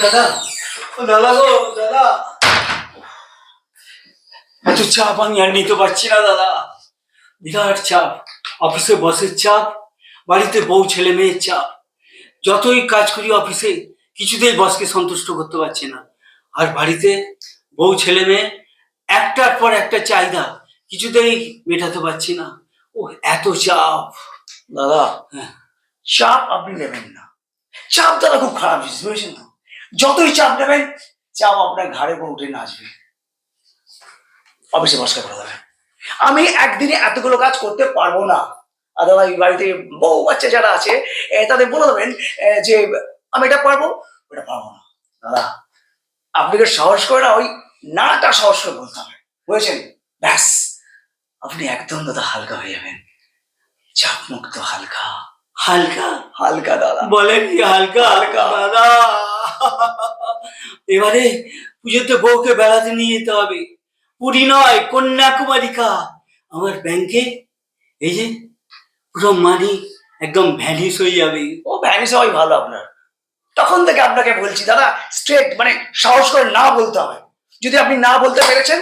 দাদা, ও দাদা গো দাদা, এত চাপ আমি আর নিতে পারছি না দাদা। বিরাট চাপ, অফিসে বসের চাপ, বাড়িতে বউ ছেলে মেয়ের চাপ। যতই কাজ করি অফিসে, কিছুতেই বসকে সন্তুষ্ট করতে পারছি না। আর বাড়িতে বউ ছেলে মেয়ে একটার পর একটা চাহিদা কিছুতেই মেটাতে পারছি না। ও এত চাপ দাদা। হ্যাঁ। চাপ আপনি নেবেন না, চাপ দাদা খুব খারাপ জিনিস, বুঝেছেন তো? যতই চাপ নেবেন, চাপ আপনার ঘাড়ে করে উঠে নাচবে, অফিসে বসকে করে দেবেন। আমি একদিনে এতগুলো কাজ করতে পারবো না। আর দাদা, এই বাড়িতে বউ বাচ্চা যারা আছে তাদের বলে দেবেন যে আমি এটা পারবো, ওটা পারবো না। দাদা, আপনাকে সাহস করে না, ওই নাটা সাহস করে বলতে হবে, বুঝেছেন? ব্যাস, আপনি একদম দাদা হালকা হয়ে যাবেন, চাপ মুক্ত, হালকা হালকা হালকা। দাদা বলে কি হালকা হালকা দাদা? এবারে পুজোতে বউকে বেড়াতে নিয়ে যেতে হবে। পুরী নয়, কন্যাকুমারিকা। আমার ব্যাংকে এই যে পুরো মানি একদম ভ্যানিশ হয়ে যাবে। ও ভ্যানিস হওয়াই ভালো আপনার। তখন থেকে আপনাকে বলছি দাদা, স্ট্রেট মানে সাহস করে না বলতে হবে। যদি আপনি না বলতে পেরেছেন,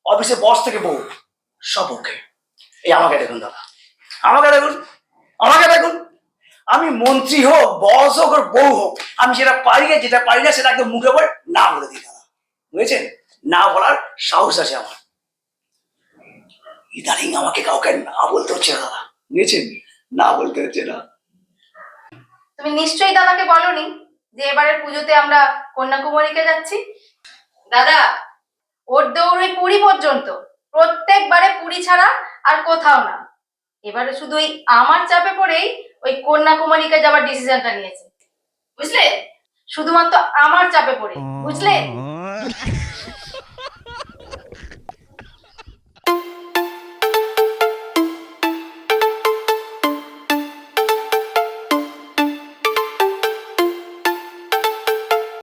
অফিসে বস থেকে বউ সব ওকে। এই আমাকে দেখুন দাদা, আমাকে দেখুন, আমাকে দেখুন। আমি মন্ত্রী হোক, বস হোক, আর বউ হোক, আমি যেটা পারি না, যেটা পারি না সেটা একদম মুখে পড়ে না বলে দিই দাদা, বুঝেছেন? না বলার সাহস আছে আমার। ইদানিং আমাকে কাউকে না বলতে হচ্ছে না দাদা, বুঝেছেন? না বলতে হচ্ছে না। তুমি নিশ্চয়ই দাদাকে বলনি যে এবারের পুজোতে আমরা কন্যাকুমারীকে যাচ্ছি? দাদা, ওর দৌড় ওই পুরী পর্যন্ত, প্রত্যেকবারে পুরী ছাড়া আর কোথাও না। এবারে শুধু ওই আমার চাপে পড়েই ওই কন্যাকুমারীকে যাওয়ার ডিসিশনটা নিয়েছে, বুঝলে? শুধুমাত্র আমার চাপে পড়ে, বুঝলে?